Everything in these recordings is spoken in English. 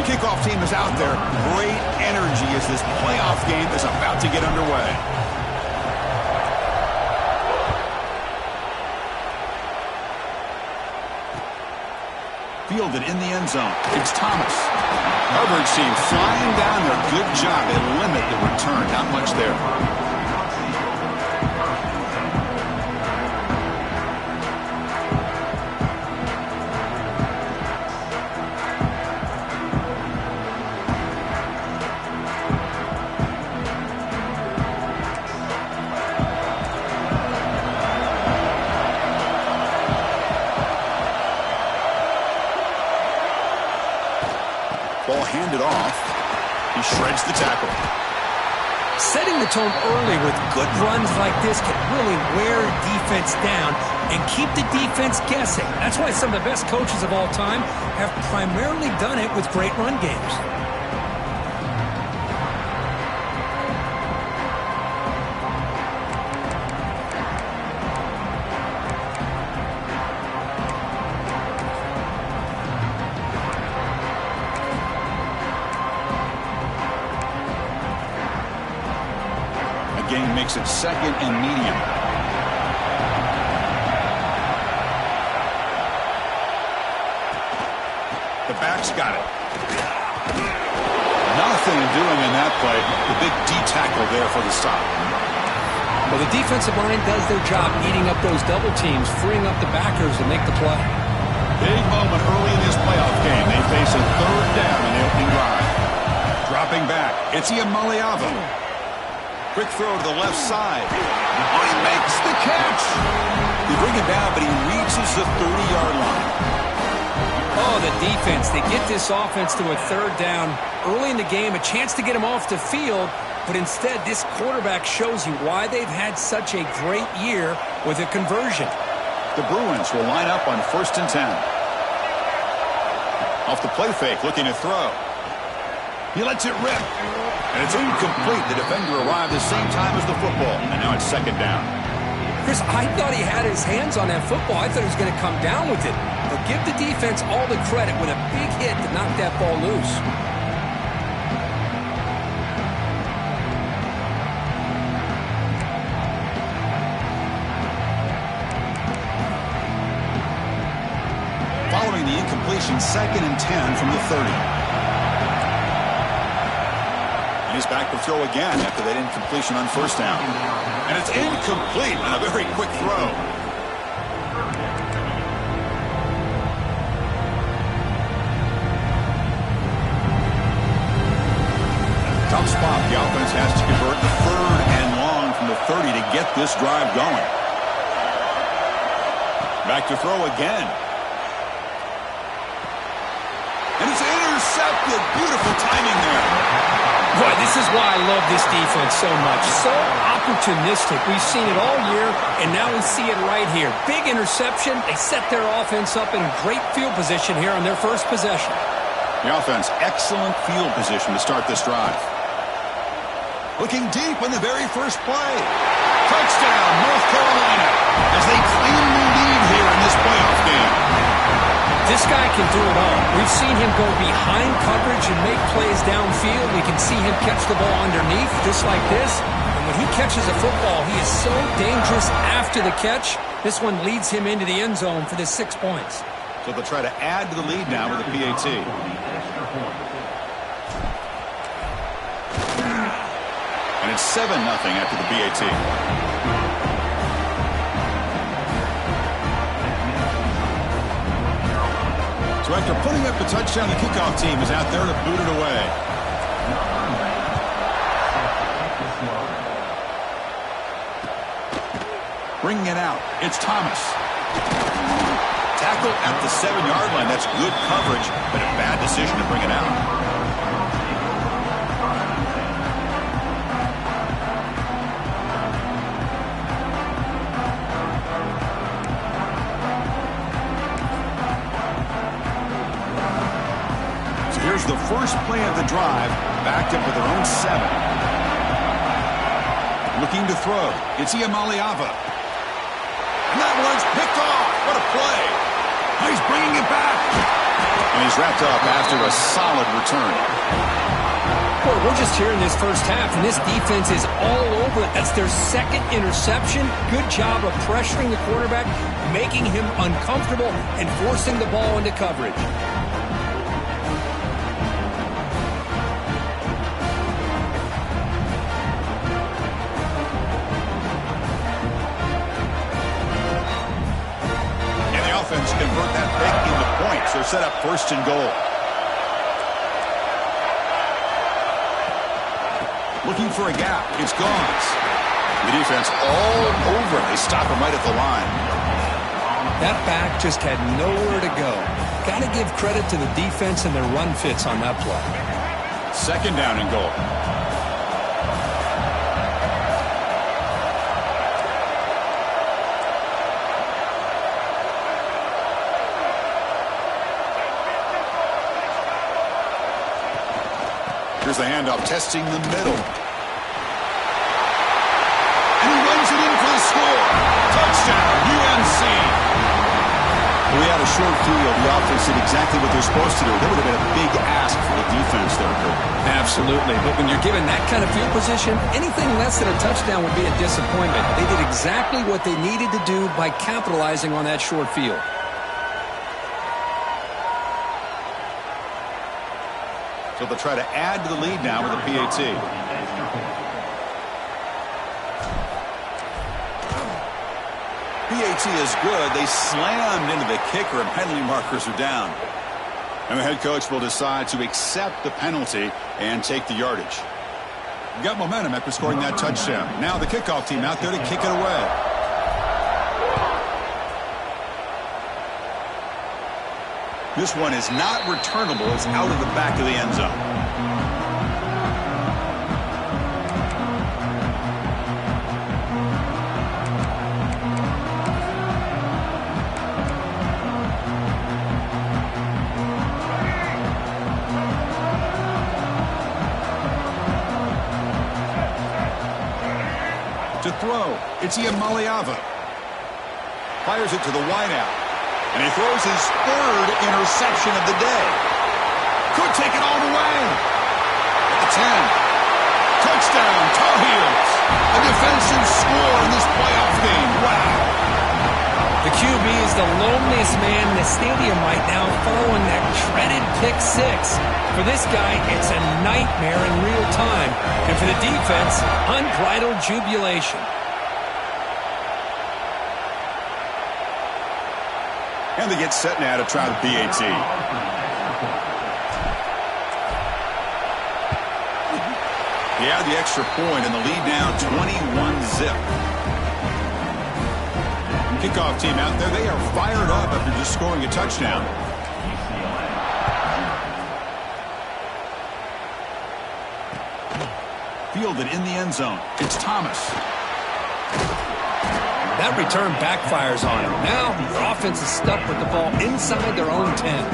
kickoff team is out there. Great energy as this playoff game is about to get underway. Fielded in the end zone. It's Thomas. Coverage team flying down there. Good job. They limit the return. Not much there. Ball handed off. He shreds the tackle. Setting the tone early with good runs like this can really wear defense down and keep the defense guessing. That's why some of the best coaches of all time have primarily done it with great run games. Game makes it second and medium. The back's got it. Nothing doing in that play. The big D tackle there for the stop. Well, the defensive line does their job eating up those double teams, freeing up the backers to make the play. Big moment early in this playoff game. They face a third down in the opening drive. Dropping back. It's Iamaleava. Quick throw to the left side. Oh, he makes the catch. They bring him down, but he reaches the 30-yard line. Oh, the defense. They get this offense to a third down early in the game, a chance to get him off the field, but instead this quarterback shows you why they've had such a great year with a conversion. The Bruins will line up on 1st and 10. Off the play fake, looking to throw. He lets it rip. And it's incomplete. The defender arrived the same time as the football. And now it's second down. Chris, I thought he had his hands on that football. I thought he was going to come down with it. But give the defense all the credit with a big hit to knock that ball loose. Following the incompletion, 2nd and 10 from the 30. And he's back to throw again after that incompletion on 1st down. And it's incomplete on a very quick throw. Tough spot. The offense has to convert the 3rd and long from the 30 to get this drive going. Back to throw again. And it's intercepted. Beautiful timing there. Boy, this is why I love this defense so much. So opportunistic. We've seen it all year, and now we see it right here. Big interception. They set their offense up in great field position here on their first possession. The offense, excellent field position to start this drive. Looking deep in the very first play. Touchdown, North Carolina, as they claim the lead here in this playoff game. This guy can do it all. We've seen him go behind coverage and make plays downfield. We can see him catch the ball underneath, just like this. And when he catches a football, he is so dangerous after the catch. This one leads him into the end zone for the 6 points. So they'll try to add to the lead now with a PAT. And it's 7-0 after the PAT. So after putting up the touchdown, the kickoff team is out there to boot it away. Bringing it out, it's Thomas. Tackle at the 7-yard line. That's good coverage, but a bad decision to bring it out. Here's the first play of the drive, backed up with their own 7. Looking to throw. It's Iamaleava. And that one's picked off. What a play. He's bringing it back. And he's wrapped up after a solid return. Boy, we're just here in this first half, and this defense is all over it. That's their second interception. Good job of pressuring the quarterback, making him uncomfortable, and forcing the ball into coverage. And the offense convert that pick into points. They're set up first and goal. Looking for a gap. It's gone. The defense all over. They stop him right at the line. That back just had nowhere to go. Got to give credit to the defense and their run fits on that play. Second down and goal. Here's the handoff, testing the middle. And he runs it in for the score. Touchdown, UNC. We had a short field. The offense did exactly what they're supposed to do. That would have been a big ask for the defense there, Kurt. Absolutely. But when you're given that kind of field position, anything less than a touchdown would be a disappointment. They did exactly what they needed to do by capitalizing on that short field. So they'll try to add to the lead now with a PAT. PAT is good. They slammed into the kicker and penalty markers are down. And the head coach will decide to accept the penalty and take the yardage. You got momentum after scoring that touchdown. Now the kickoff team out there to kick it away. This one is not returnable. It's out of the back of the end zone. To throw, it's Iamaleava. Fires it to the wideout. And he throws his third interception of the day. Could take it all the way. At the 10. Touchdown, Tar Heels. A defensive score in this playoff game. Wow. The QB is the loneliest man in the stadium right now following that dreaded pick six. For this guy, it's a nightmare in real time. And for the defense, unbridled jubilation. And they get set now to try the PAT. He had the extra point and the lead now 21-zip. Kickoff team out there, they are fired up after just scoring a touchdown. Fielded in the end zone. It's Thomas. That return backfires on him. Now the offense is stuck with the ball inside their own 10.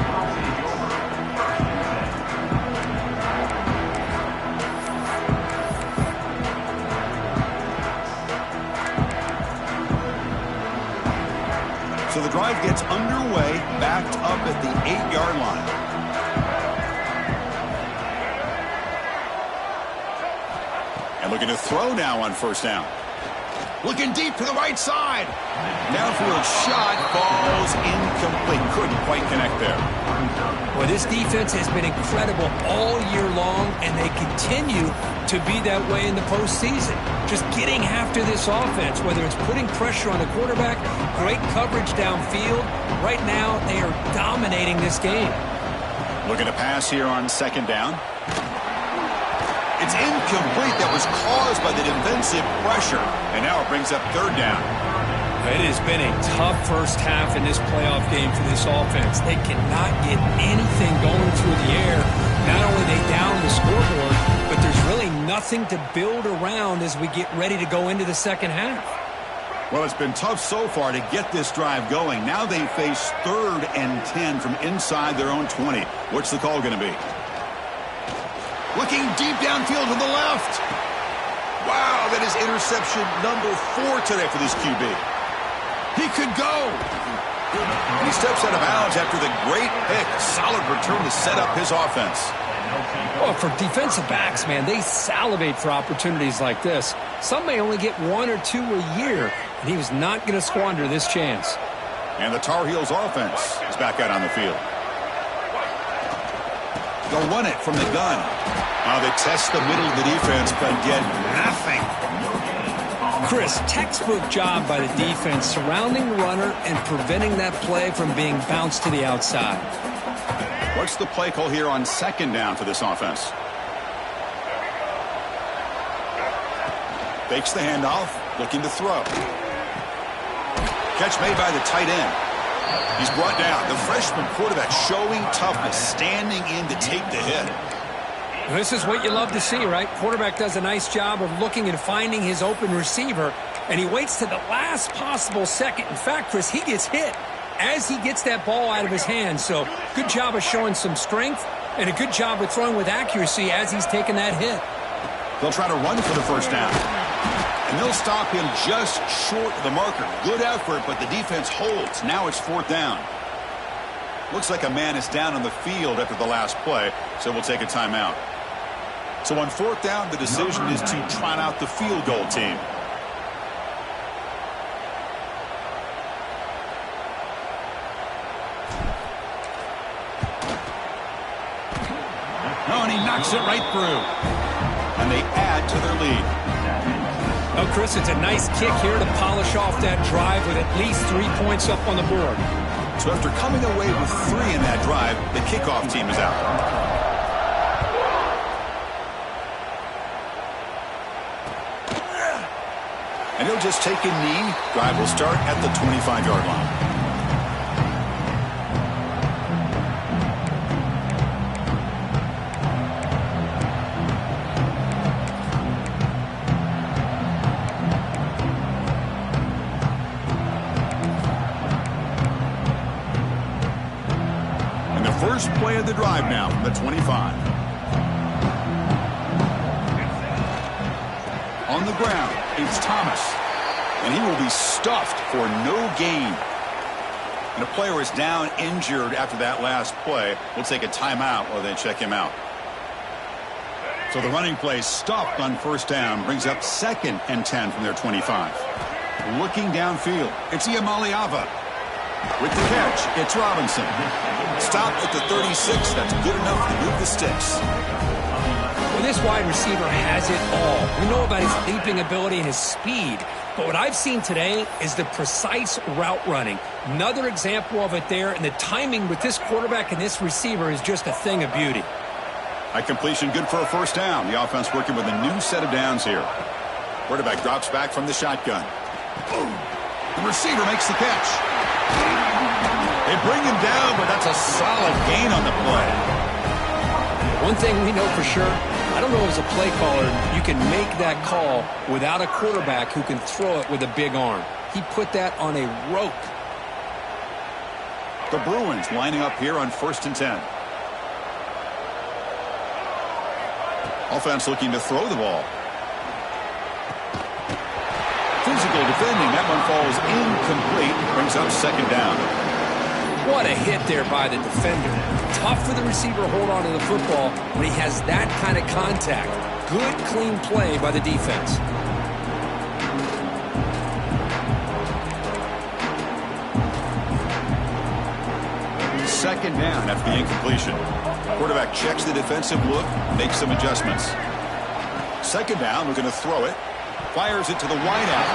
So the drive gets underway, backed up at the 8-yard line. And looking to throw now on first down. Looking deep to the right side. Downfield shot falls incomplete. Couldn't quite connect there. Well, this defense has been incredible all year long, and they continue to be that way in the postseason. Just getting after this offense, whether it's putting pressure on the quarterback, great coverage downfield. Right now, they are dominating this game. Looking to pass here on second down. It's incomplete. That was caused by the defensive pressure. And now it brings up third down. It has been a tough first half in this playoff game for this offense. They cannot get anything going through the air. Not only are they down the scoreboard, but there's really nothing to build around as we get ready to go into the second half. Well, it's been tough so far to get this drive going. Now they face 3rd and 10 from inside their own 20. What's the call going to be? Looking deep downfield to the left. Wow, that is interception number 4 today for this QB. He could go. And he steps out of bounds after the great pick. A solid return to set up his offense. Well, for defensive backs, man, they salivate for opportunities like this. Some may only get 1 or 2 a year, and he was not going to squander this chance. And the Tar Heels offense is back out on the field. They'll run it from the gun. They test the middle of the defense, but get nothing. Chris, textbook job by the defense surrounding the runner and preventing that play from being bounced to the outside. What's the play call here on second down for this offense? Fakes the handoff, looking to throw. Catch made by the tight end. He's brought down. The freshman quarterback showing toughness, standing in to take the hit. This is what you love to see, right? Quarterback does a nice job of looking and finding his open receiver, and he waits to the last possible second. In fact, Chris, he gets hit as he gets that ball out of his hands. So good job of showing some strength and a good job of throwing with accuracy as he's taking that hit. They'll try to run for the first down. And they'll stop him just short of the marker. Good effort, but the defense holds. Now it's fourth down. Looks like a man is down on the field after the last play, so we'll take a timeout. So on fourth down, the decision is to trot out the field goal team. Oh, and he knocks it right through. And they add to their lead. Oh, Chris, it's a nice kick here to polish off that drive with at least 3 points up on the board. So after coming away with 3 in that drive, the kickoff team is out. And he'll just take a knee. Drive will start at the 25-yard line. First play of the drive now from the 25. On the ground, it's Thomas. And he will be stuffed for no gain. And a player is down injured after that last play. We'll take a timeout while they check him out. So the running play stopped on first down. Brings up 2nd and 10 from their 25. Looking downfield, it's Iamaleava. With the catch, it's Robinson. Stopped at the 36. That's good enough to move the sticks. Well, this wide receiver has it all. We know about his leaping ability and his speed. But what I've seen today is the precise route running. Another example of it there. And the timing with this quarterback and this receiver is just a thing of beauty. High completion, good for a first down. The offense working with a new set of downs here. Quarterback drops back from the shotgun. The receiver makes the catch. They bring him down, but that's a solid gain on the play. One thing we know for sure, I don't know as a play caller, you can make that call without a quarterback who can throw it with a big arm. He put that on a rope. The Bruins lining up here on 1st and 10. Offense looking to throw the ball. Physical defending. That one falls incomplete. Brings up 2nd down. What a hit there by the defender. Tough for the receiver to hold on to the football when he has that kind of contact. Good, clean play by the defense. Second down after the incompletion. Quarterback checks the defensive look, makes some adjustments. 2nd down, we're going to throw it. Fires it to the wideout.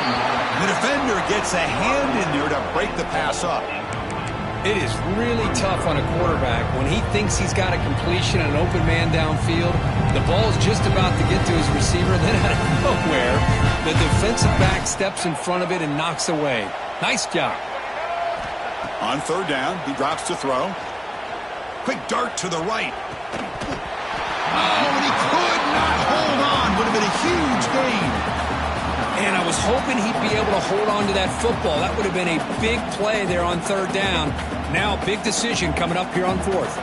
The defender gets a hand in there to break the pass up. It is really tough on a quarterback when he thinks he's got a completion and an open man downfield. The ball's just about to get to his receiver, then out of nowhere, the defensive back steps in front of it and knocks away. Nice job. On 3rd down, he drops to throw. Quick dart to the right. Oh, and he could not hold on. Would have been a huge gain. And I was hoping he'd be able to hold on to that football. That would have been a big play there on 3rd down. Now, big decision coming up here on 4th.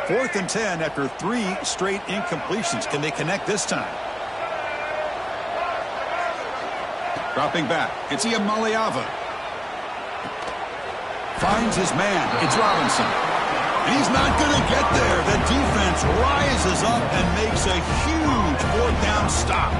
4th and 10 after 3 straight incompletions. Can they connect this time? Dropping back. It's Iamaleava. Finds his man. It's Robinson. And he's not going to get there. The defense rises up and makes a huge 4th down stop.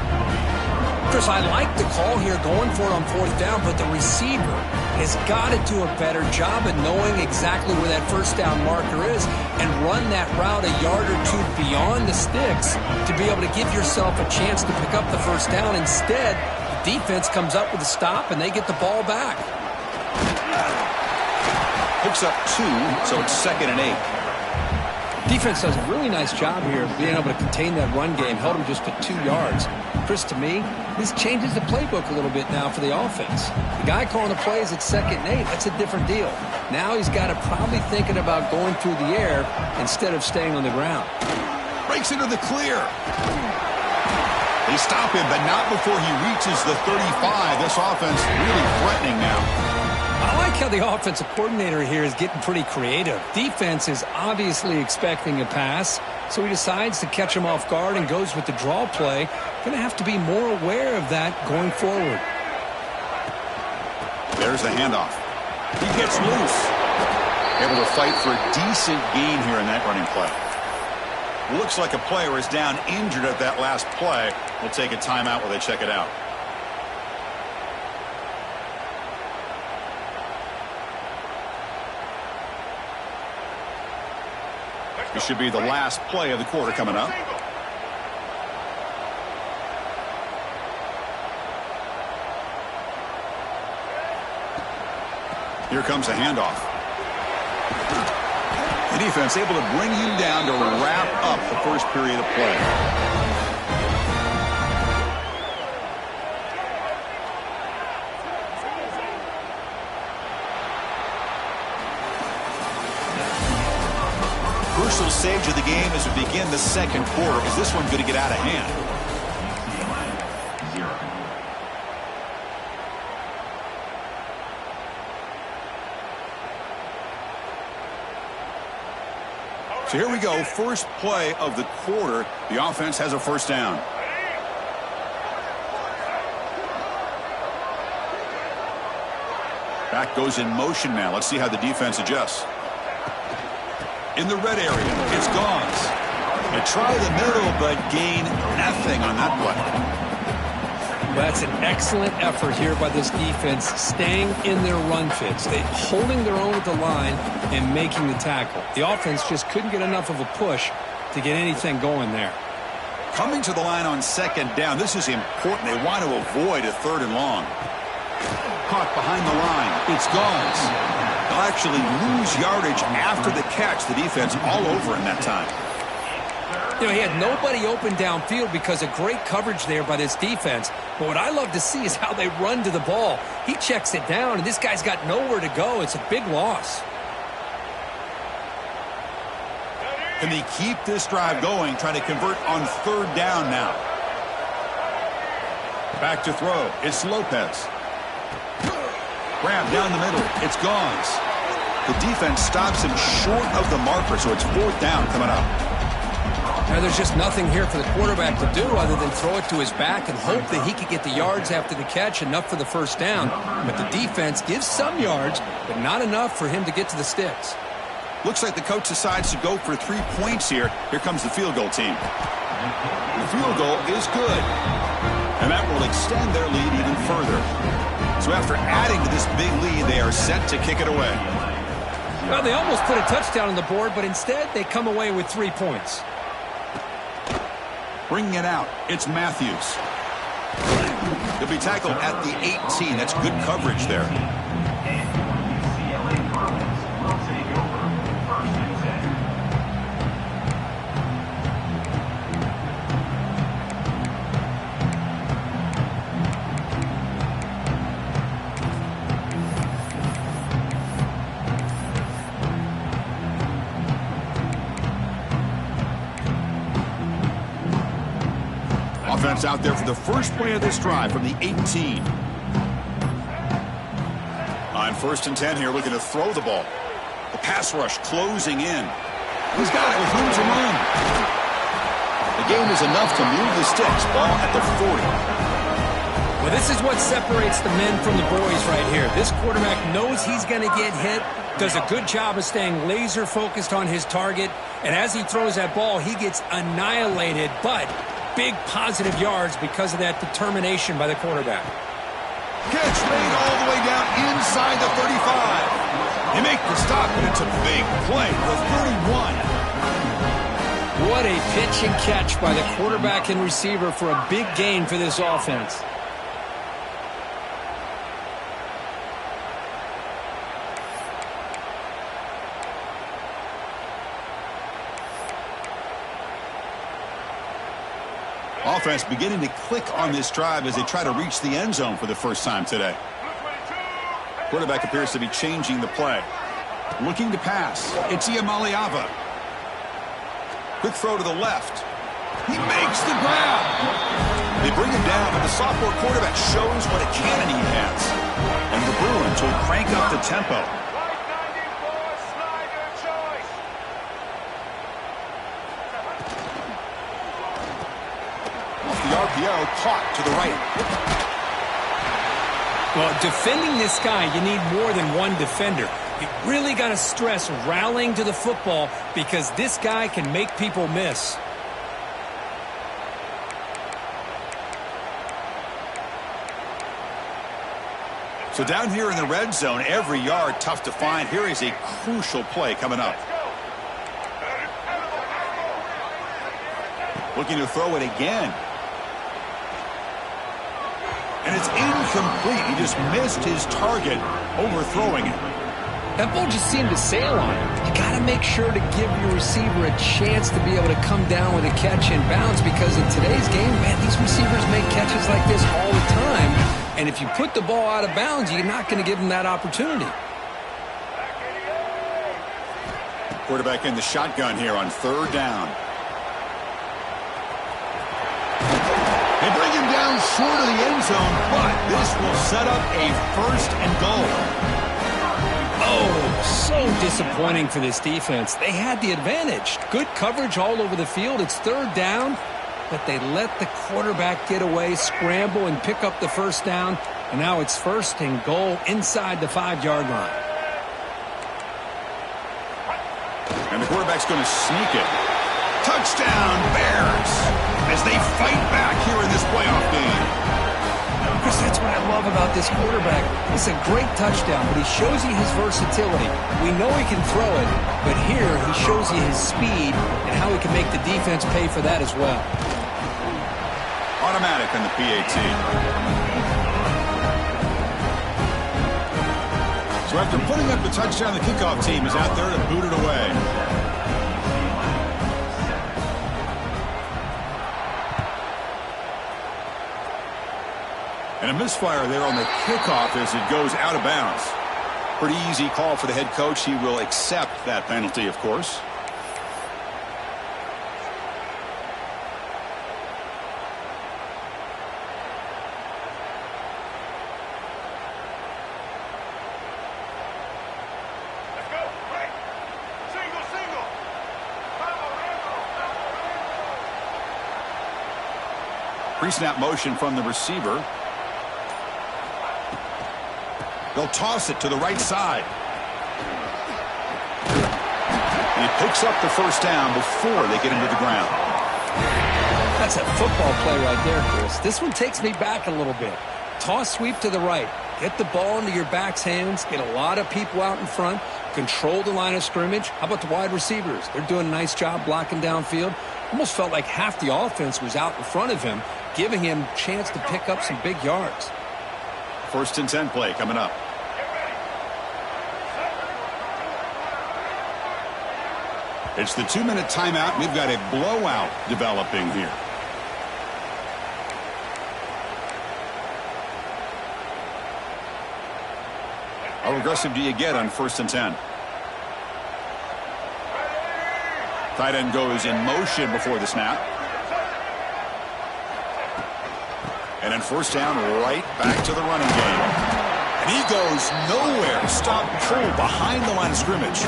Chris, I like the call here going for it on 4th down, but the receiver has got to do a better job of knowing exactly where that 1st down marker is and run that route a yard or 2 beyond the sticks to be able to give yourself a chance to pick up the 1st down. Instead, the defense comes up with a stop and they get the ball back. Picks up 2, so it's 2nd and 8. Defense does a really nice job here of being able to contain that run game, held them just to 2 yards. Chris, to me, this changes the playbook a little bit now for the offense. The guy calling the plays at 2nd and 8, that's a different deal. Now he's got to probably thinking about going through the air instead of staying on the ground. Breaks into the clear. They stop him, but not before he reaches the 35. This offense really threatening now. I like how the offensive coordinator here is getting pretty creative. Defense is obviously expecting a pass, so he decides to catch him off guard and goes with the draw play. Going to have to be more aware of that going forward. There's the handoff. He gets loose. Able to fight for a decent gain here in that running play. Looks like a player is down injured at that last play. We'll take a timeout while they check it out. This should be the last play of the quarter coming up. Here comes a handoff. The defense able to bring him down to wrap up the first period of play. Crucial stage of the game as we begin the second quarter. Is this one going to get out of hand? So here we go. First play of the quarter. The offense has a 1st down. Back goes in motion now. Let's see how the defense adjusts. In the red area, it's Gauze. They try the middle, but gain nothing on that play. That's an excellent effort here by this defense, staying in their run fits. They holding their own at the line and making the tackle. The offense just couldn't get enough of a push to get anything going there. Coming to the line on 2nd down, this is important. They want to avoid a 3rd and long. Caught behind the line. It's Gauze. They'll actually lose yardage after the catch. The defense all over him that time. You know, he had nobody open downfield because of great coverage there by this defense. But what I love to see is how they run to the ball. He checks it down, and this guy's got nowhere to go. It's a big loss. Can they keep this drive going, trying to convert on 3rd down now? Back to throw. It's Lopez. Grab down the middle. It's Gauze. The defense stops him short of the marker, so it's 4th down coming up. Now, there's just nothing here for the quarterback to do other than throw it to his back and hope that he could get the yards after the catch, enough for the 1st down. But the defense gives some yards, but not enough for him to get to the sticks. Looks like the coach decides to go for 3 points here. Here comes the field goal team. The field goal is good, and that will extend their lead even further. So after adding to this big lead, they are set to kick it away. Well, they almost put a touchdown on the board, but instead they come away with 3 points. Bringing it out, it's Matthews. He'll be tackled at the 18. That's good coverage there. Offense out there for the first play of this drive from the 18. On 1st and 10 here, looking to throw the ball. The pass rush closing in. He's got it with room to run. The gain is enough to move the sticks. Ball at the 40. Well, this is what separates the men from the boys right here. This quarterback knows he's going to get hit, does a good job of staying laser focused on his target, and as he throws that ball, he gets annihilated, but big positive yards because of that determination by the quarterback. Catch made all the way down inside the 35. They make the stop, but it's a big play. The 31. What a pitch and catch by the quarterback and receiver for a big gain for this offense. Offense beginning to click on this drive as they try to reach the end zone for the first time today. Quarterback appears to be changing the play. Looking to pass. It's Iamaleava. Quick throw to the left. He makes the grab. They bring him down, but the sophomore quarterback shows what a cannon he has. And the Bruins will crank up the tempo. The RPO caught to the right. Well, defending this guy, you need more than one defender. You really got to stress rallying to the football because this guy can make people miss. So down here in the red zone, every yard tough to find. Here is a crucial play coming up. Looking to throw it again. And it's incomplete. He just missed his target, overthrowing it. That ball just seemed to sail on him. You got to make sure to give your receiver a chance to be able to come down with a catch and bounce because in today's game, man, these receivers make catches like this all the time. And if you put the ball out of bounds, you're not going to give them that opportunity. Quarterback in the shotgun here on third down. They bring him down short of the end zone, but this will set up a first and goal. Oh, so disappointing for this defense. They had the advantage. Good coverage all over the field. It's third down, but they let the quarterback get away, scramble, and pick up the first down. And now it's first and goal inside the 5-yard line. And the quarterback's going to sneak it. Touchdown, Bears, as they fight back here in this playoff game. Chris, that's what I love about this quarterback. It's a great touchdown, but he shows you his versatility. We know he can throw it, but here he shows you his speed and how he can make the defense pay for that as well. Automatic on the PAT. So after putting up the touchdown, the kickoff team is out there to boot it away. And a misfire there on the kickoff as it goes out of bounds. Pretty easy call for the head coach. He will accept that penalty, of course. Pre-snap motion from the receiver. They'll toss it to the right side. And he picks up the first down before they get him to the ground. That's a football play right there, Chris. This one takes me back a little bit. Toss sweep to the right. Get the ball into your back's hands. Get a lot of people out in front. Control the line of scrimmage. How about the wide receivers? They're doing a nice job blocking downfield. Almost felt like half the offense was out in front of him, giving him a chance to pick up some big yards. First and 10 play coming up. It's the 2-minute timeout. We've got a blowout developing here. How aggressive do you get on first and 10? Tight end goes in motion before the snap. And then first down, right back to the running game. And he goes nowhere. Stop cold behind the line of scrimmage.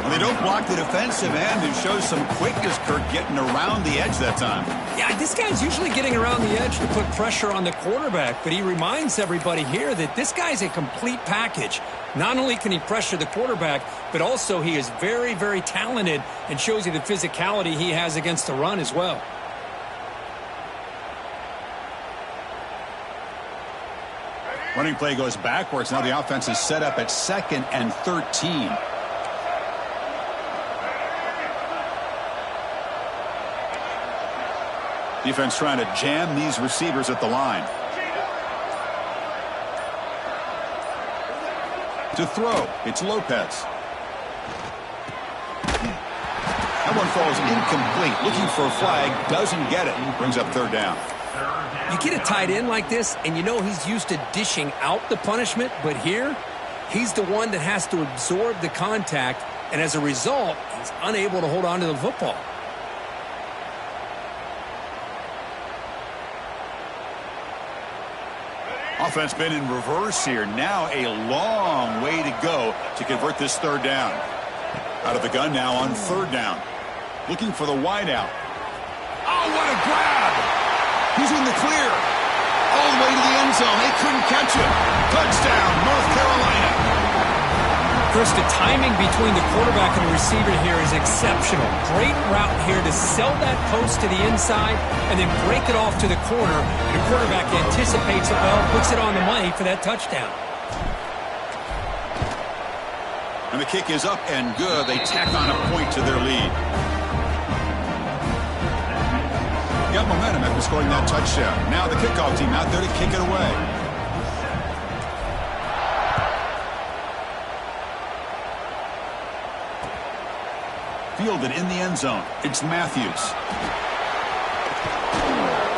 Well, they don't block the defensive end, who shows some quickness, Kirk, getting around the edge that time. Yeah, this guy's usually getting around the edge to put pressure on the quarterback, but he reminds everybody here that this guy's a complete package. Not only can he pressure the quarterback, but also he is very, very talented and shows you the physicality he has against the run as well. Running play goes backwards. Now the offense is set up at 2nd and 13. Defense trying to jam these receivers at the line. To throw, it's Lopez. That one falls incomplete. Looking for a flag, doesn't get it. Brings up 3rd down. You get a tight end like this, and you know he's used to dishing out the punishment, but here, he's the one that has to absorb the contact, and as a result, he's unable to hold on to the football. Offense been in reverse here. Now a long way to go to convert this 3rd down. Out of the gun now on 3rd down. Looking for the wideout. Oh, what a grab! He's in the clear. All the way to the end zone. They couldn't catch him. Touchdown, North Carolina. Chris, the timing between the quarterback and the receiver here is exceptional. Great route here to sell that post to the inside and then break it off to the corner. And the quarterback anticipates it well, puts it on the money for that touchdown. And the kick is up and good. They tack on a point to their lead. Got momentum after scoring that touchdown. Now the kickoff team out there to kick it away. Fielded in the end zone. It's Matthews.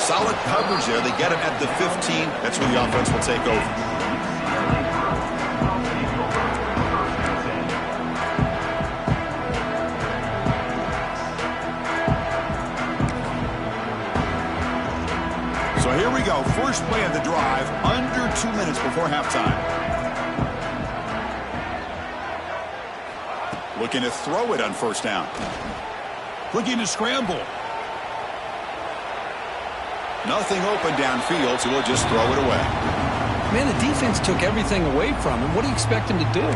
Solid coverage there. They get him at the 15. That's where the offense will take over. So here we go. First play of the drive. Under 2 minutes before halftime. Looking to throw it on 1st down. Looking to scramble. Nothing open downfield, so he'll just throw it away. Man, the defense took everything away from him. What do you expect him to do?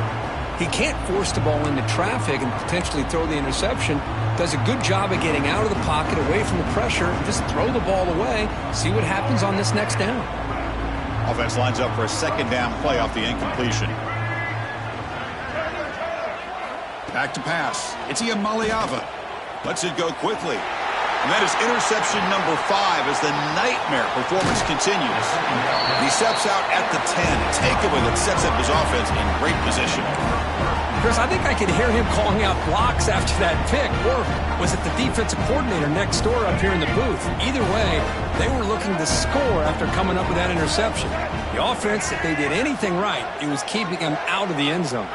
He can't force the ball into traffic and potentially throw the interception. Does a good job of getting out of the pocket, away from the pressure, and just throw the ball away. See what happens on this next down. Offense lines up for a 2nd down play off the incompletion. Back to pass. It's Iamaleava. Lets it go quickly. And that is interception number 5 as the nightmare performance continues. He steps out at the 10. A takeaway that sets up his offense in great position. Chris, I think I could hear him calling out blocks after that pick. Or was it the defensive coordinator next door up here in the booth? Either way, they were looking to score after coming up with that interception. The offense, if they did anything right, it was keeping them out of the end zone.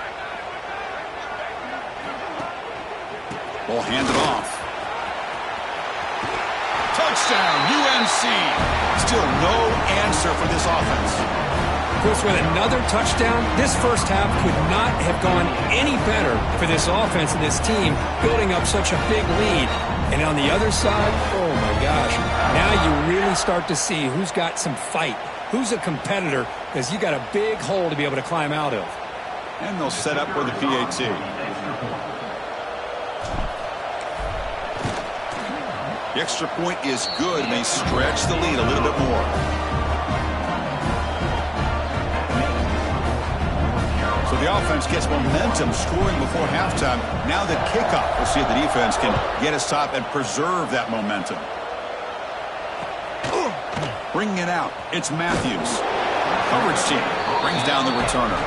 Ball handed off. Touchdown, UNC. Still no answer for this offense. Chris, with another touchdown, this first half could not have gone any better for this offense and this team, building up such a big lead. And on the other side, oh my gosh, now you really start to see who's got some fight, who's a competitor, because you got a big hole to be able to climb out of. And they'll set up for the PAT. The extra point is good, and they stretch the lead a little bit more. So the offense gets momentum, scoring before halftime. Now the kickoff. We'll see if the defense can get a stop and preserve that momentum. Bringing it out, it's Matthews. Coverage team brings down the returner.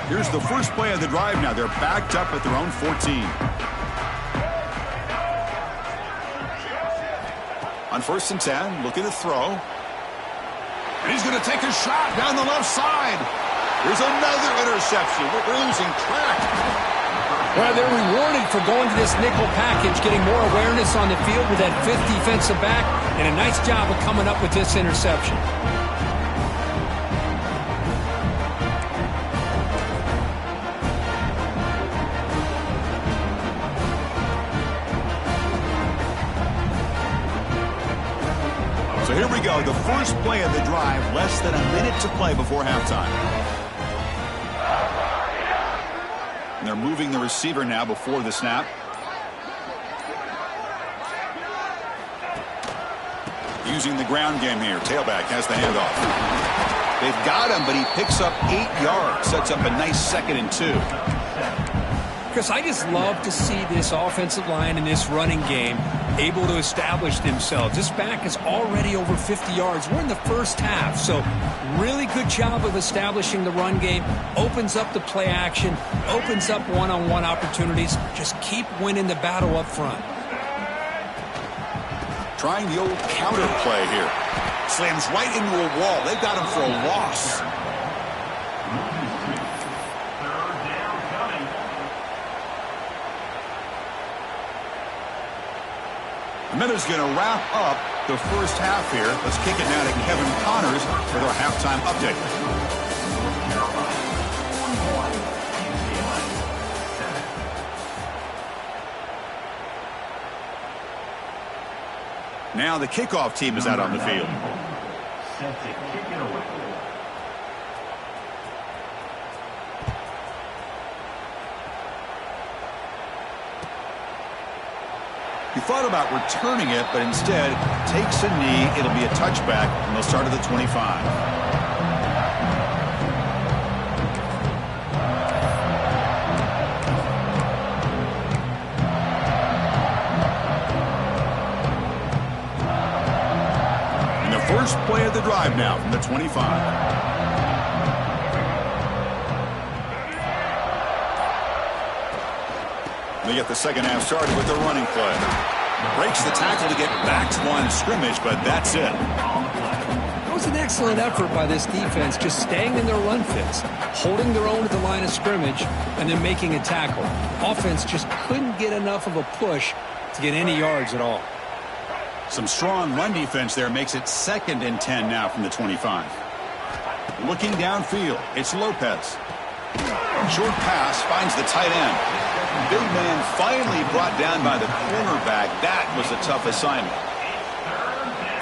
Here's the first play of the drive now. They're backed up at their own 14. On 1st and 10, looking to throw. And he's going to take a shot down the left side. There's another interception. We're losing track. Well, they're rewarded for going to this nickel package, getting more awareness on the field with that fifth defensive back, and a nice job of coming up with this interception. So here we go, the first play of the drive, less than a minute to play before halftime. And they're moving the receiver now before the snap. Using the ground game here. Tailback has the handoff. They've got him, but he picks up 8 yards. Sets up a nice 2nd and 2. Chris, I just love to see this offensive line and this running game able to establish themselves. This back is already over 50 yards. We're in the first half, so really good job of establishing the run game. Opens up the play action, opens up one-on-one opportunities. Just keep winning the battle up front. Trying the old counter play here. Slams right into a wall. They've got him for a loss. Miller's going to wrap up the first half here. Let's kick it now to Kevin Connors with our halftime update. Now the kickoff team is out on the field. He thought about returning it, but instead takes a knee. It'll be a touchback, and they'll start at the 25. And the first play of the drive now from the 25. They get the second half started with the running play. Breaks the tackle to get back to the line of scrimmage, but that's it. It was an excellent effort by this defense, just staying in their run fits, holding their own at the line of scrimmage, and then making a tackle. Offense just couldn't get enough of a push to get any yards at all. Some strong run defense there makes it 2nd and 10 now from the 25. Looking downfield, it's Lopez. Short pass finds the tight end. Big man finally brought down by the cornerback. That was a tough assignment.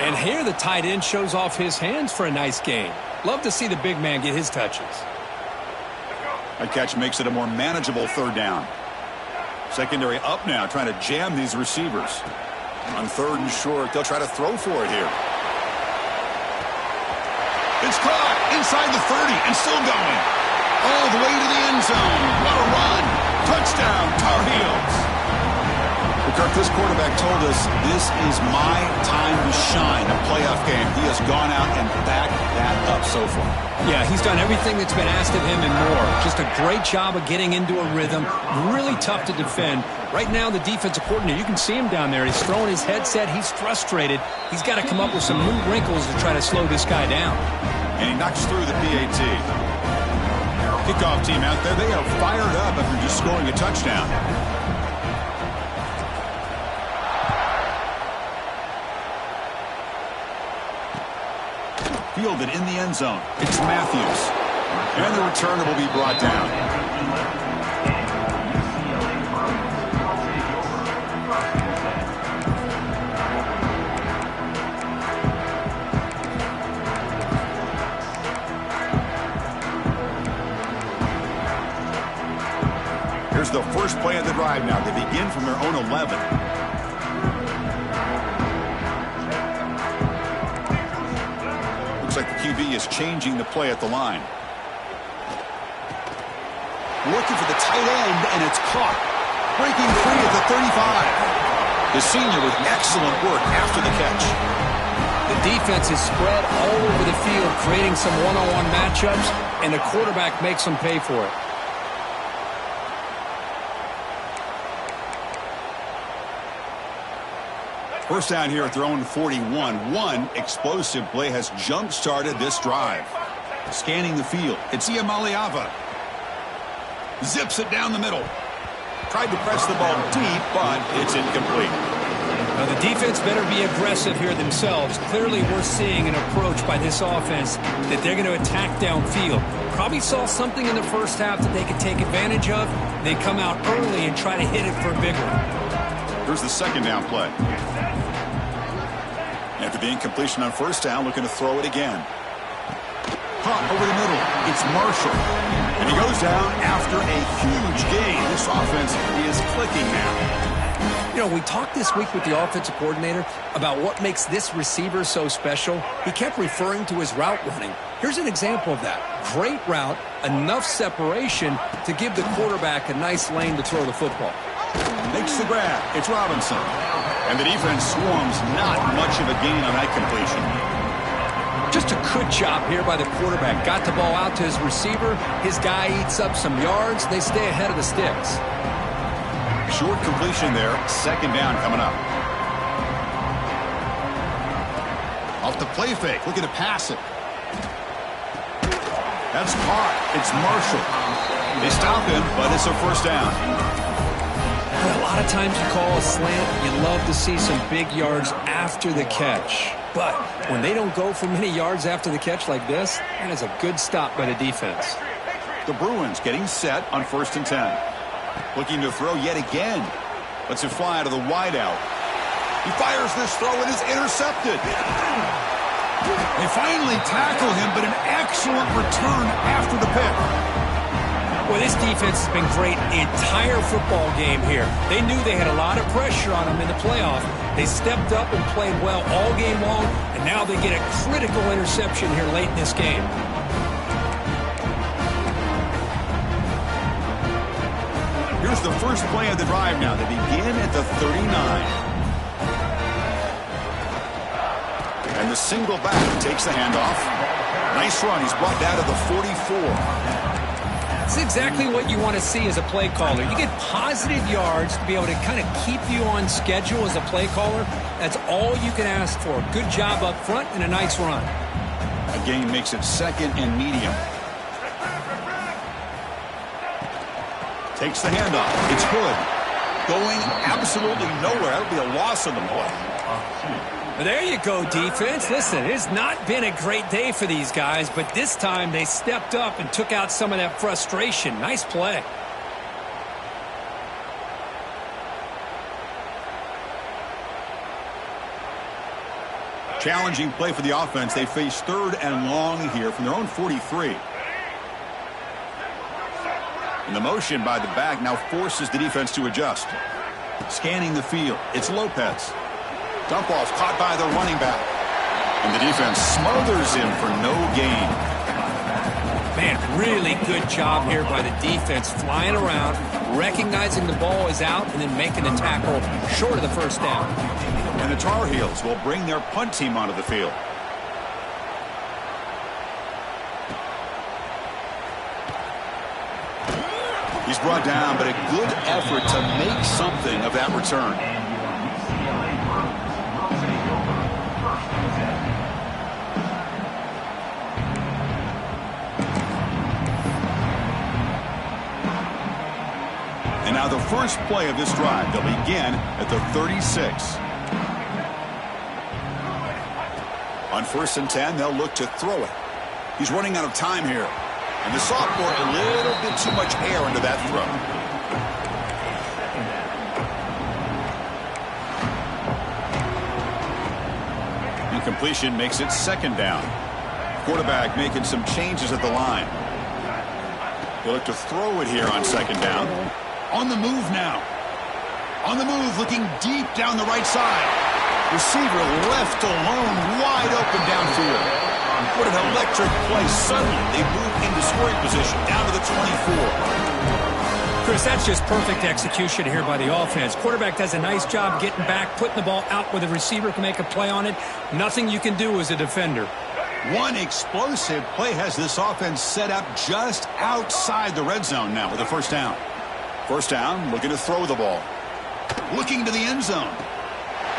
And here the tight end shows off his hands for a nice gain. Love to see the big man get his touches. That catch makes it a more manageable 3rd down. Secondary up now, trying to jam these receivers. On 3rd and short, they'll try to throw for it here. It's caught inside the 30 and still going. All the way to the end zone. What a run. Touchdown, Tar Heels. Kirk, this quarterback told us this is my time to shine, a playoff game. He has gone out and backed that up so far. Yeah, he's done everything that's been asked of him and more. Just a great job of getting into a rhythm. Really tough to defend. Right now, the defensive coordinator, you can see him down there. He's throwing his headset. He's frustrated. He's got to come up with some new wrinkles to try to slow this guy down. And he knocks through the PAT. Kickoff team out there, they are fired up after just scoring a touchdown. Fielded in the end zone. It's Matthews. And the returner will be brought down. Here's the first play of the drive now. They begin from their own 11. Looks like the QB is changing the play at the line. Looking for the tight end, and it's caught. Breaking free at the 35. The senior with excellent work after the catch. The defense is spread all over the field, creating some one-on-one matchups, and the quarterback makes them pay for it. First down here at their own 41. One explosive play has jump-started this drive. Scanning the field, it's Iamaleava. Zips it down the middle. Tried to press the ball deep, but it's incomplete. Now, the defense better be aggressive here themselves. Clearly, we're seeing an approach by this offense that they're going to attack downfield. Probably saw something in the first half that they could take advantage of. They come out early and try to hit it for a big one. Here's the second down play. After the incompletion on first down, looking to throw it again. Hop over the middle. It's Marshall. And he goes down after a huge gain. This offense is clicking now. You know, we talked this week with the offensive coordinator about what makes this receiver so special. He kept referring to his route running. Here's an example of that. Great route, enough separation to give the quarterback a nice lane to throw the football. Makes the grab. It's Robinson. And the defense swarms. Not much of a gain on that completion. Just a good job here by the quarterback. Got the ball out to his receiver. His guy eats up some yards. They stay ahead of the sticks. Short completion there. Second down coming up. Off the play fake. Looking to pass it. That's caught. It's Marshall. They stop him, but it's a first down. A lot of times you call a slant, you love to see some big yards after the catch. But when they don't go for many yards after the catch like this, that is a good stop by the defense. The Bruins getting set on 1st and 10. Looking to throw yet again. Lets it fly out of the wideout. He fires this throw and is intercepted. They finally tackle him, but an excellent return after the pick. Well, this defense has been great the entire football game here. They knew they had a lot of pressure on them in the playoff. They stepped up and played well all game long, and now they get a critical interception here late in this game. Here's the first play of the drive now. They begin at the 39. And the single back takes the handoff. Nice run. He's brought down to the 44. That's exactly what you want to see as a play caller. You get positive yards to be able to kind of keep you on schedule as a play caller. That's all you can ask for. Good job up front and a nice run. A gain makes it second and medium. Takes the handoff. It's Hood. Going absolutely nowhere. That would be a loss on the play. There you go, defense. Listen, it's not been a great day for these guys, but this time they stepped up and took out some of that frustration. Nice play. Challenging play for the offense. They face 3rd and long here from their own 43. And the motion by the back now forces the defense to adjust. Scanning the field. It's Lopez. Dump off caught by the running back. And the defense smothers him for no gain. Man, really good job here by the defense flying around, recognizing the ball is out, and then making the tackle short of the first down. And the Tar Heels will bring their punt team onto the field. He's brought down, but a good effort to make something of that return. And now the first play of this drive. They'll begin at the 36. On 1st and 10, they'll look to throw it. He's running out of time here. And the sophomore, a little bit too much air into that throw. Incompletion makes it 2nd down. Quarterback making some changes at the line. They look to throw it here on 2nd down. On the move now. On the move, looking deep down the right side. Receiver left alone, wide open downfield. What an electric play. Suddenly, they move into scoring position, down to the 24. Chris, that's just perfect execution here by the offense. Quarterback does a nice job getting back, putting the ball out where the receiver can make a play on it. Nothing you can do as a defender. One explosive play has this offense set up just outside the red zone now with a first down. First down, looking to throw the ball. Looking to the end zone.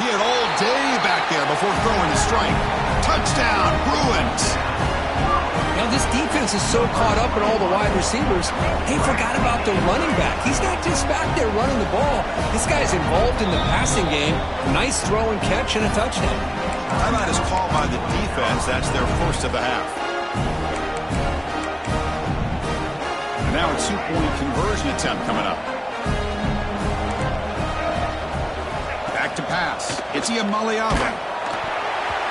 He had all day back there before throwing the strike. Touchdown, Bruins. You know, this defense is so caught up in all the wide receivers, they forgot about the running back. He's not just back there running the ball. This guy's involved in the passing game. Nice throw and catch and a touchdown. Timeout is called by the defense. That's their first of the half. And now a two-point conversion attempt coming up. Back to pass. It's Iamaleava.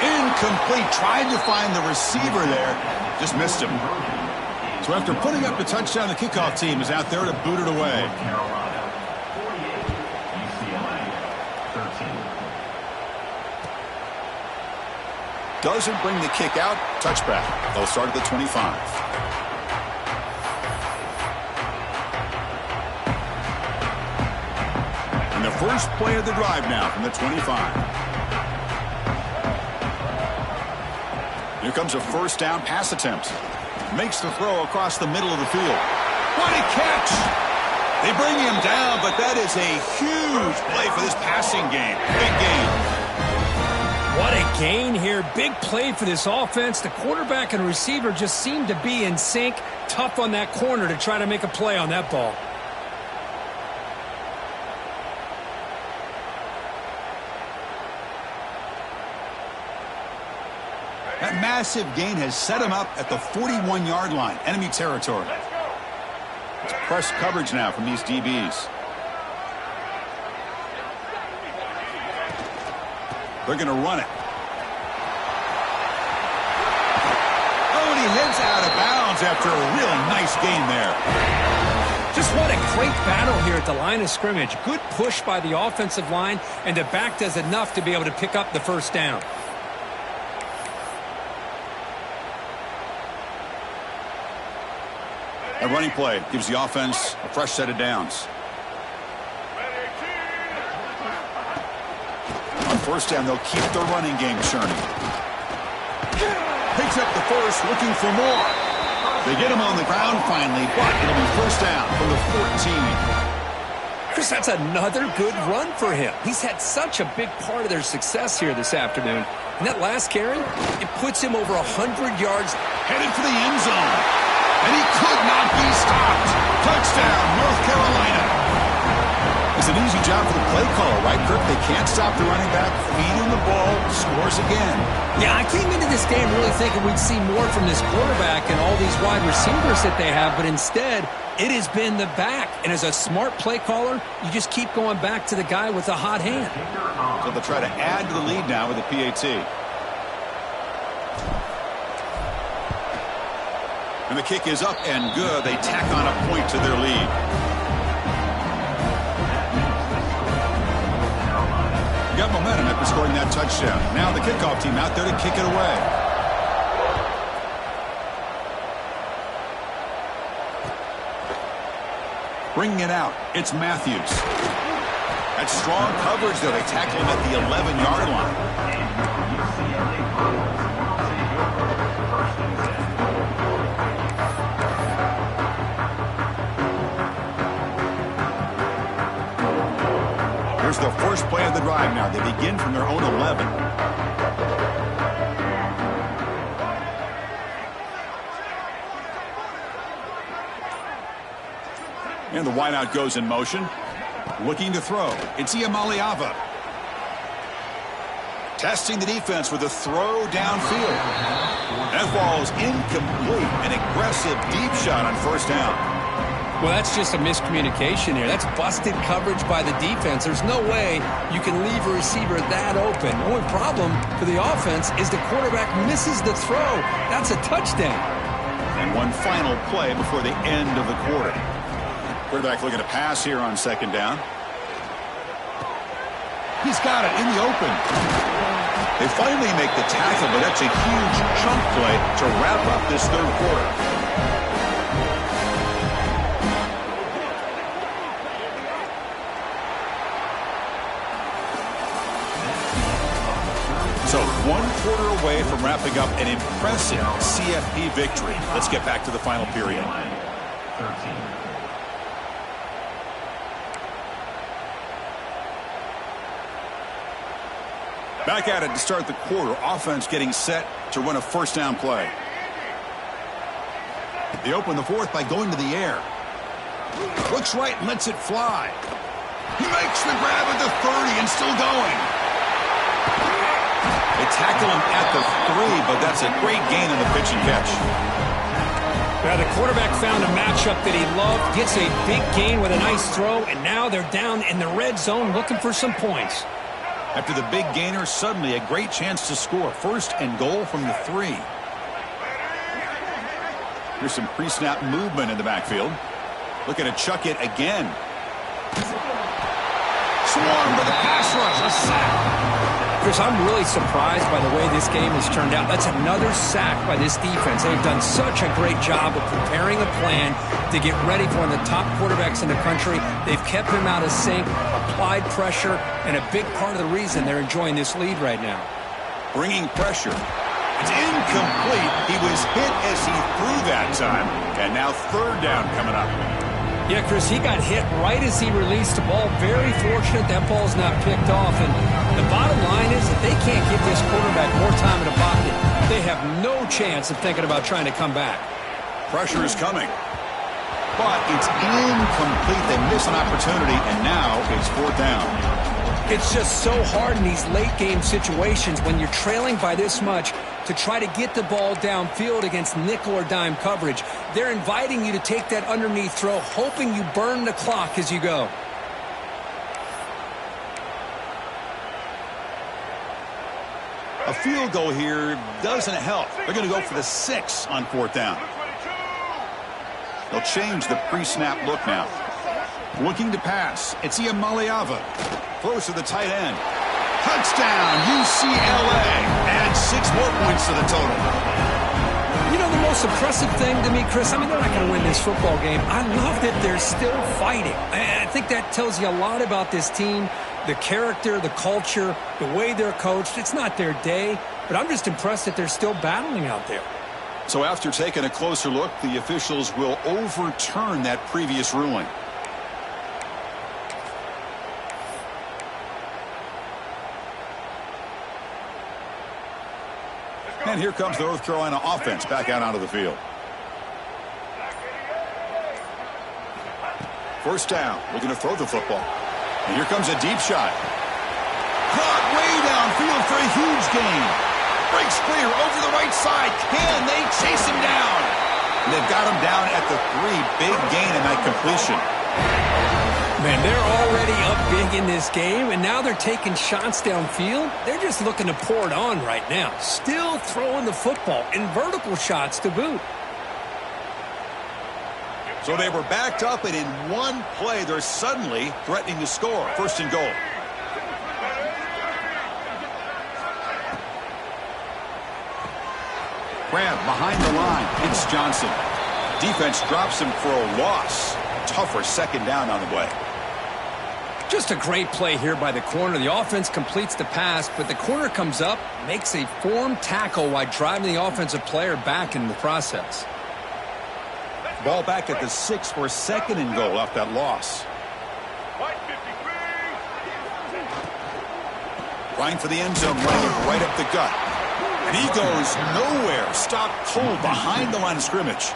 Incomplete. Tried to find the receiver there. Just missed him. So after putting up the touchdown, the kickoff team is out there to boot it away. Doesn't bring the kick out. Touchback. They'll start at the 25. And the first play of the drive now from the 25. Here comes a first down pass attempt. Makes the throw across the middle of the field. What a catch! They bring him down, but that is a huge play for this passing game. Big gain. What a gain here. Big play for this offense. The quarterback and receiver just seem to be in sync. Tough on that corner to try to make a play on that ball. That massive gain has set him up at the 41-yard line, enemy territory. It's press coverage now from these DBs. They're going to run it. Oh, and he heads out of bounds after a really nice gain there. Just what a great battle here at the line of scrimmage. Good push by the offensive line, and the back does enough to be able to pick up the first down. A running play gives the offense a fresh set of downs. On first down, they'll keep their running game churning. Picks up the first, looking for more. They get him on the ground finally, but it'll be first down from the 14. Chris, that's another good run for him. He's had such a big part of their success here this afternoon. And that last carry, it puts him over 100 yards. Headed for the end zone. And he could not be stopped. Touchdown, North Carolina. It's an easy job for the play caller, right, Kirk? They can't stop the running back. Feed him the ball, scores again. Yeah, I came into this game really thinking we'd see more from this quarterback and all these wide receivers that they have, but instead, it has been the back. And as a smart play caller, you just keep going back to the guy with the hot hand. So they'll try to add to the lead now with the PAT. And the kick is up and good. They tack on a point to their lead. Got momentum after scoring that touchdown. Now the kickoff team out there to kick it away. Bringing it out, it's Matthews. That's strong coverage, though. They tackle him at the 11-yard line. Here's the first play of the drive now. They begin from their own 11. And the wideout goes in motion. Looking to throw. It's Iamaleava. Testing the defense with a throw downfield. That ball is incomplete. An aggressive deep shot on first down. Well, that's just a miscommunication here. That's busted coverage by the defense. There's no way you can leave a receiver that open. The only problem for the offense is the quarterback misses the throw. That's a touchdown. And one final play before the end of the quarter. Quarterback looking to pass here on second down. He's got it in the open. They finally make the tackle, but that's a huge chunk play to wrap up this third quarter. So 1 quarter away from wrapping up an impressive CFP victory. Let's get back to the final period. Back at it to start the quarter. Offense getting set to run a first down play. They open the fourth by going to the air. Looks right and lets it fly. He makes the grab at the 30 and still going. They tackle him at the 3, but that's a great gain on the pitch and catch. Now the quarterback found a matchup that he loved, gets a big gain with a nice throw, and now they're down in the red zone looking for some points. After the big gainer, suddenly a great chance to score. First and goal from the 3. Here's some pre-snap movement in the backfield. Looking to chuck it again. Swarm for the pass rush. A sack. Chris, I'm really surprised by the way this game has turned out. That's another sack by this defense. They've done such a great job of preparing a plan to get ready for one of the top quarterbacks in the country. They've kept him out of sync, applied pressure, and a big part of the reason they're enjoying this lead right now. Bringing pressure. It's incomplete. He was hit as he threw that time. And now third down coming up. Yeah, Chris, he got hit right as he released the ball. Very fortunate that ball's not picked off. And the bottom line is that they can't give this quarterback more time in the pocket. They have no chance of thinking about trying to come back. Pressure is coming. But it's incomplete. They miss an opportunity, and now it's fourth down. It's just so hard in these late-game situations when you're trailing by this much to try to get the ball downfield against nickel or dime coverage. They're inviting you to take that underneath throw, hoping you burn the clock as you go. A field goal here doesn't help. They're going to go for the 6 on fourth down. They'll change the pre-snap look now. Looking to pass. It's Maliava. Throws to the tight end. Touchdown, UCLA. Adds 6 more points to the total. You know, the most impressive thing to me, Chris, I mean, they're not going to win this football game. I love that they're still fighting. I think that tells you a lot about this team, the character, the culture, the way they're coached. It's not their day, but I'm just impressed that they're still battling out there. So after taking a closer look, the officials will overturn that previous ruling. And here comes the North Carolina offense back out onto the field. First down, looking to throw the football. And here comes a deep shot. Caught way downfield for a huge gain. Breaks clear over the right side. Can they chase him down? And they've got him down at the 3. Big gain in that completion. Man, they're already up big in this game, and now they're taking shots downfield. They're just looking to pour it on right now. Still throwing the football, and vertical shots to boot. So they were backed up, and in one play, they're suddenly threatening to score. First and goal. Grab behind the line. It's Johnson. Defense drops him for a loss. Tougher second down on the way. Just a great play here by the corner. The offense completes the pass, but the corner comes up, makes a form tackle while driving the offensive player back in the process. Ball back at the 6 for second and goal off that loss. Trying for the end zone, running it right up the gut. And he goes nowhere. Stopped cold behind the line of scrimmage.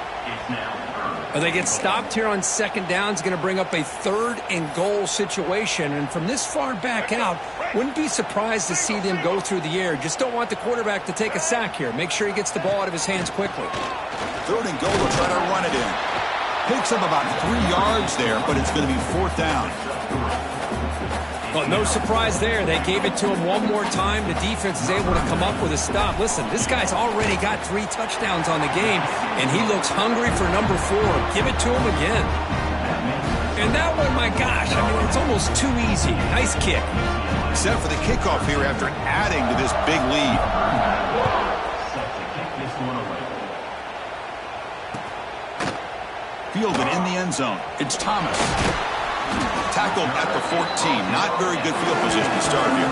They get stopped here on second down. It's going to bring up a third and goal situation. And from this far back out, wouldn't be surprised to see them go through the air. Just don't want the quarterback to take a sack here. Make sure he gets the ball out of his hands quickly. Third and goal, will try to run it in. Picks up about 3 yards there, but it's going to be fourth down. Well, no surprise there. They gave it to him one more time. The defense is able to come up with a stop. Listen, this guy's already got 3 touchdowns on the game, and he looks hungry for number 4. Give it to him again. And that one, my gosh, I mean, it's almost too easy. Nice kick. Set for the kickoff here after adding to this big lead. Fielded in the end zone. It's Thomas. Tackled at the 14. Not very good field position to start here.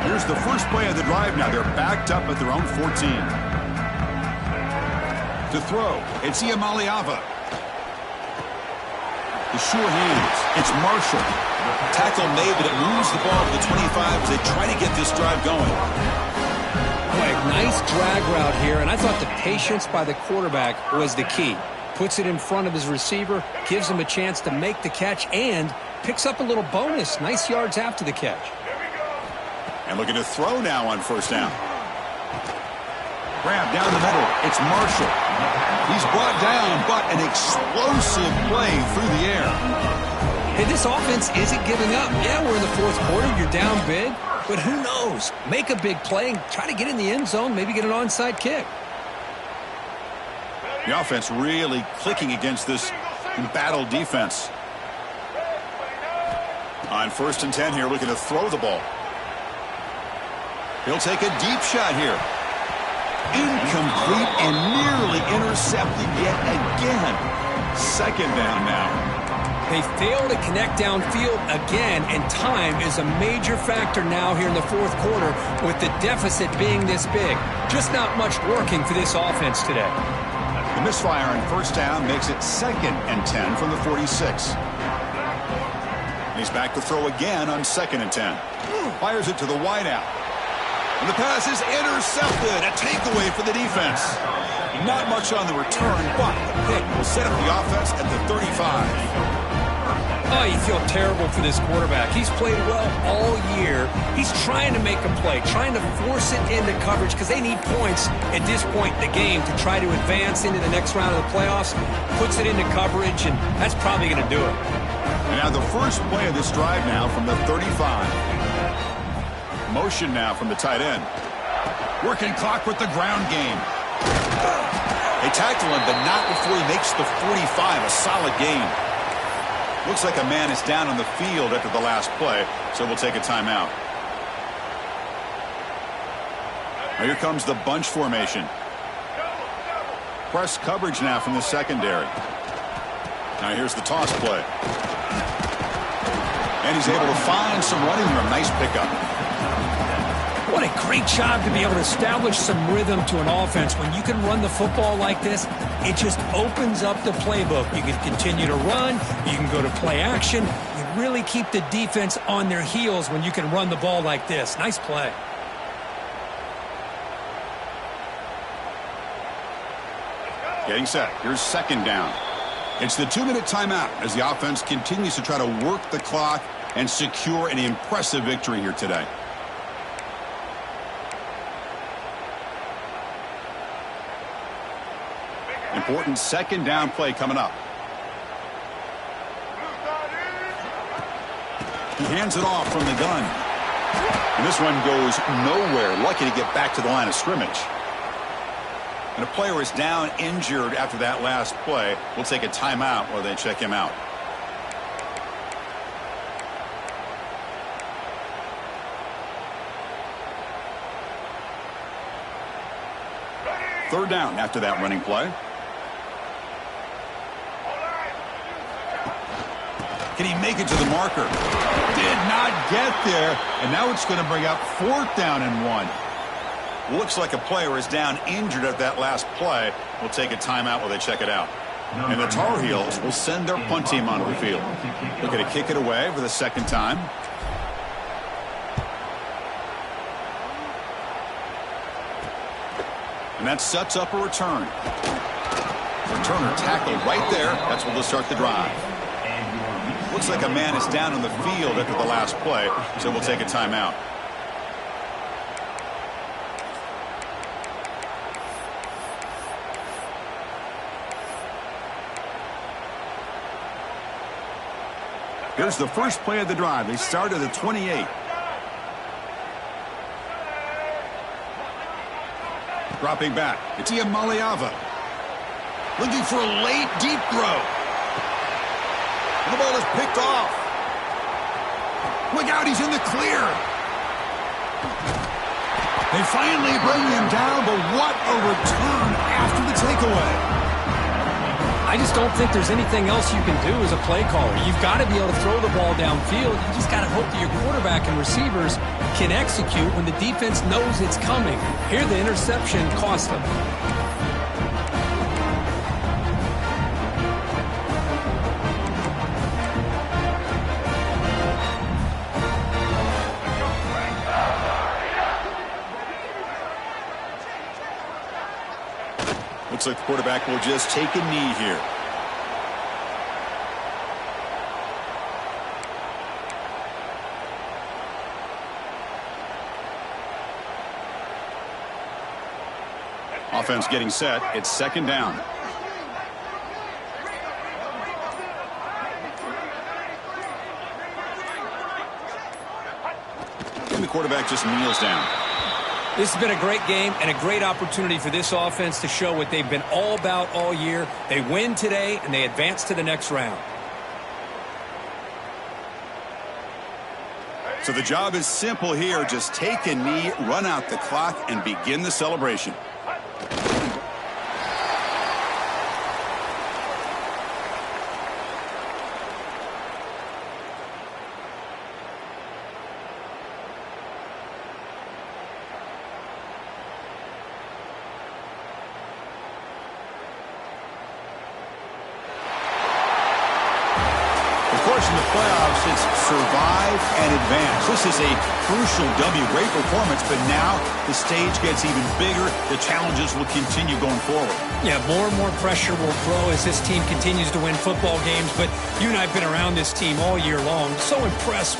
Here's the first play of the drive now. They're backed up at their own 14. To throw, it's Maliava. The sure hands. It's Marshall. Tackle made, but it moves the ball to the 25 as they try to get this drive going. Boy, nice drag route here, and I thought the patience by the quarterback was the key. Puts it in front of his receiver, gives him a chance to make the catch, and picks up a little bonus. Nice yards after the catch. And looking to throw now on first down. Grab down the middle. It's Marshall. He's brought down, but an explosive play through the air. Hey, this offense isn't giving up. Yeah, we're in the fourth quarter. You're down big. But who knows? Make a big play and try to get in the end zone, maybe get an onside kick. The offense really clicking against this embattled defense. On 1st and 10 here, looking to throw the ball. He'll take a deep shot here. Incomplete and nearly intercepted yet again. 2nd down now. They fail to connect downfield again, and time is a major factor now here in the fourth quarter with the deficit being this big. Just not much working for this offense today. The misfire on 1st down makes it 2nd and 10 from the 46. He's back to throw again on 2nd and 10. Fires it to the wideout. And the pass is intercepted. A takeaway for the defense. Not much on the return, but the pick will set up the offense at the 35. Oh, you feel terrible for this quarterback. He's played well all year. He's trying to make a play, trying to force it into coverage because they need points at this point in the game to try to advance into the next round of the playoffs. Puts it into coverage, and that's probably going to do it. And now the first play of this drive now from the 35. Motion now from the tight end. Working clock with the ground game. They tackle him, but not before he makes the 45. A solid gain. Looks like a man is down on the field after the last play, so we'll take a timeout. Now here comes the bunch formation. Press coverage now from the secondary. Now here's the toss play. And he's able to find some running room. Nice pickup. What a great job to be able to establish some rhythm to an offense. When you can run the football like this, it just opens up the playbook. You can continue to run. You can go to play action. You really keep the defense on their heels when you can run the ball like this. Nice play. Getting set. Here's 2nd down. It's the 2-minute timeout as the offense continues to try to work the clock and secure an impressive victory here today. Important 2nd down play coming up. He hands it off from the gun. And this one goes nowhere. Lucky to get back to the line of scrimmage. And a player is down injured after that last play. We'll take a timeout while they check him out. Third down after that running play. Can he make it to the marker? Did not get there. And now it's going to bring up 4th down and 1. Looks like a player is down injured at that last play. We'll take a timeout while they check it out. And the Tar Heels will send their punt team onto the field. Looking to kick it away for the 2nd time. And that sets up a return. Returner tackled right there. That's where they'll start the drive. Looks like a man is down on the field after the last play, so we'll take a timeout. Here's the first play of the drive. They start at the 28. Dropping back. It's Maliava. Looking for a late, deep throw. And the ball is picked off. Look out, he's in the clear. They finally bring him down, but what a return after the takeaway. I just don't think there's anything else you can do as a play caller. You've got to be able to throw the ball downfield. You just got to hope that your quarterback and receivers can execute when the defense knows it's coming. Here, the interception cost them. Looks like the quarterback will just take a knee here. Offense getting set. It's second down. And the quarterback just kneels down. This has been a great game and a great opportunity for this offense to show what they've been all about all year. They win today, and they advance to the next round. So the job is simple here. Just take a knee, run out the clock, and begin the celebration. In the playoffs, it's survive and advance. This is a crucial W. Great performance, but now the stage gets even bigger. The challenges will continue going forward. Yeah, more and more pressure will grow as this team continues to win football games, but you and I have been around this team all year long. So impressed with